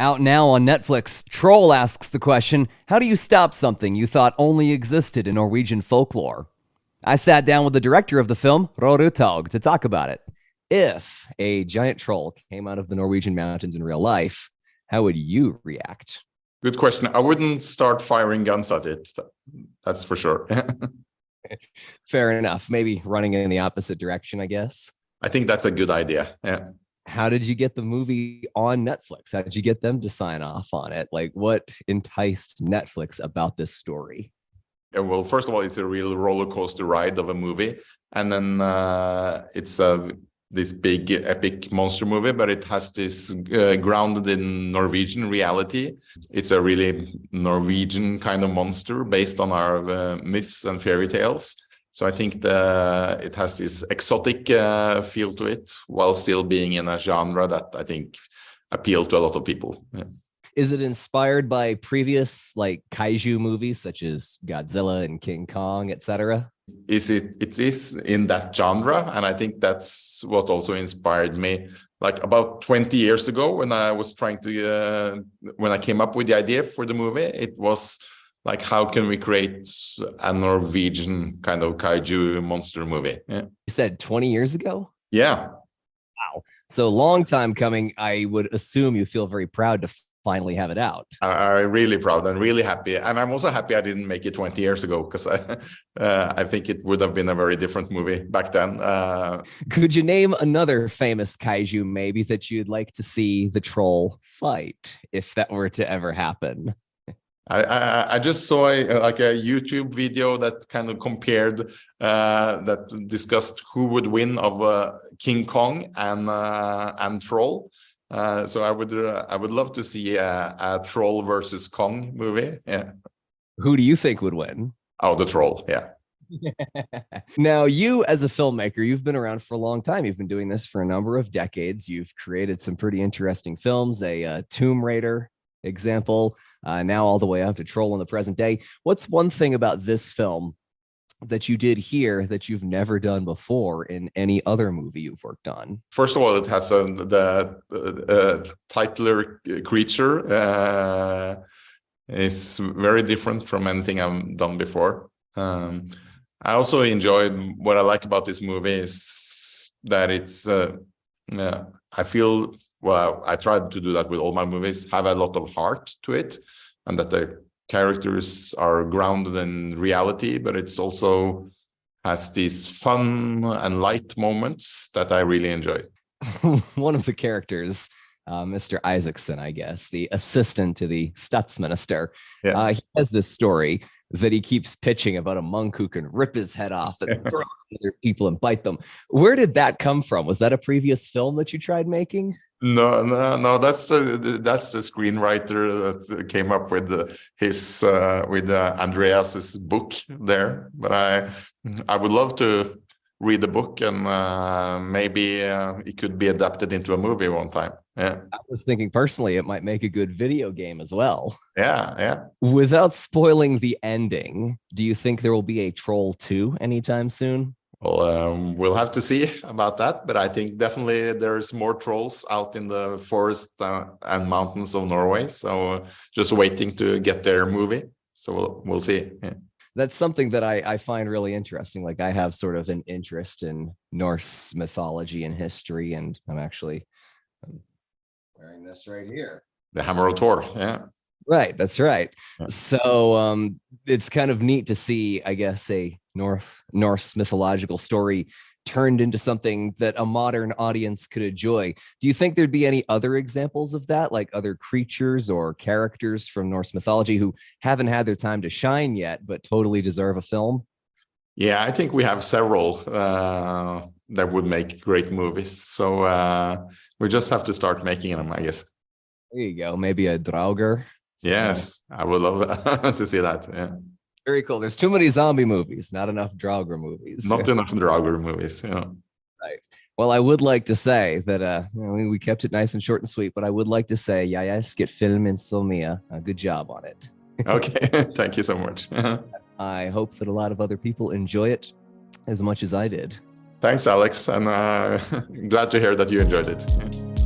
Out now on Netflix, Troll asks the question, how do you stop something you thought only existed in Norwegian folklore? I sat down with the director of the film, Roar Uthaug, to talk about it. If a giant troll came out of the Norwegian mountains in real life, how would you react? Good question. I wouldn't start firing guns at it. That's for sure. Fair enough. Maybe running in the opposite direction, I guess. I think that's a good idea. Yeah. How did you get the movie on Netflix? How did you get them to sign off on it? Like, what enticed Netflix about this story? Yeah, well, first of all, it's a real roller coaster ride of a movie. And then it's this big epic monster movie, but it has this grounded in Norwegian reality. It's a really Norwegian kind of monster based on our myths and fairy tales. So I think it has this exotic feel to it, while still being in a genre that I think appeals to a lot of people. Yeah. Is it inspired by previous like kaiju movies such as Godzilla and King Kong, etc.? It is in that genre, and I think that's what also inspired me. Like about 20 years ago, when I was trying to when I came up with the idea for the movie, it was like, how can we create a Norwegian kind of kaiju monster movie? Yeah. You said 20 years ago? Yeah. Wow. So long time coming. I would assume you feel very proud to finally have it out. I'm really proud and really happy. And I'm also happy I didn't make it 20 years ago, because I think it would have been a very different movie back then. Could you name another famous kaiju maybe that you'd like to see the troll fight, if that were to ever happen? I just saw a YouTube video that kind of compared that discussed who would win of King Kong and Troll. So I would love to see a Troll versus Kong movie. Yeah. Who do you think would win? Oh, the Troll. Yeah. Now, you as a filmmaker, you've been around for a long time. You've been doing this for a number of decades. You've created some pretty interesting films, a Tomb Raider example, now all the way up to Troll in the present day. What's one thing about this film that you did here that you've never done before in any other movie you've worked on? First of all, it has the titular creature is very different from anything I've done before. I also enjoyed, what I like about this movie is that it's I feel, well, I tried to do that with all my movies, have a lot of heart to it, and that the characters are grounded in reality, but it's also has these fun and light moments that I really enjoy. One of the characters, Mr. Isaacson, I guess, the assistant to the Statsminister, Yeah. He has this story that he keeps pitching about a monk who can rip his head off and throw it at other people and bite them. Where did that come from? Was that a previous film that you tried making? No. That's the screenwriter that came up with his with Andreas's book there. But I would love to read the book, and maybe it could be adapted into a movie one time. Yeah. I was thinking personally it might make a good video game as well. Yeah. Without spoiling the ending, do you think there will be a Troll 2 anytime soon? Well, we'll have to see about that, but I think definitely there's more trolls out in the forest and mountains of Norway. So just waiting to get their movie. So we'll see. Yeah. That's something that I find really interesting. Like, I have sort of an interest in Norse mythology and history, and I'm wearing this right here. The Hammer of Thor. Yeah. Right. That's right. Yeah. So it's kind of neat to see, I guess, a Norse mythological story turned into something that a modern audience could enjoy. Do you think there'd be any other examples of that, like other creatures or characters from Norse mythology who haven't had their time to shine yet, but totally deserve a film? Yeah, I think we have several that would make great movies. So we just have to start making them, I guess. There you go. Maybe a Draugr. Yes, I would love to see that. Yeah. Very cool. There's too many zombie movies, not enough Draugr movies. Not enough Draugr movies. Yeah. Right. Well, I would like to say that we kept it nice and short and sweet, but I would like to say, jeg skrev filmen så mye. Good job on it. Okay. Thank you so much. I hope that a lot of other people enjoy it as much as I did. Thanks, Alex. And glad to hear that you enjoyed it. Yeah.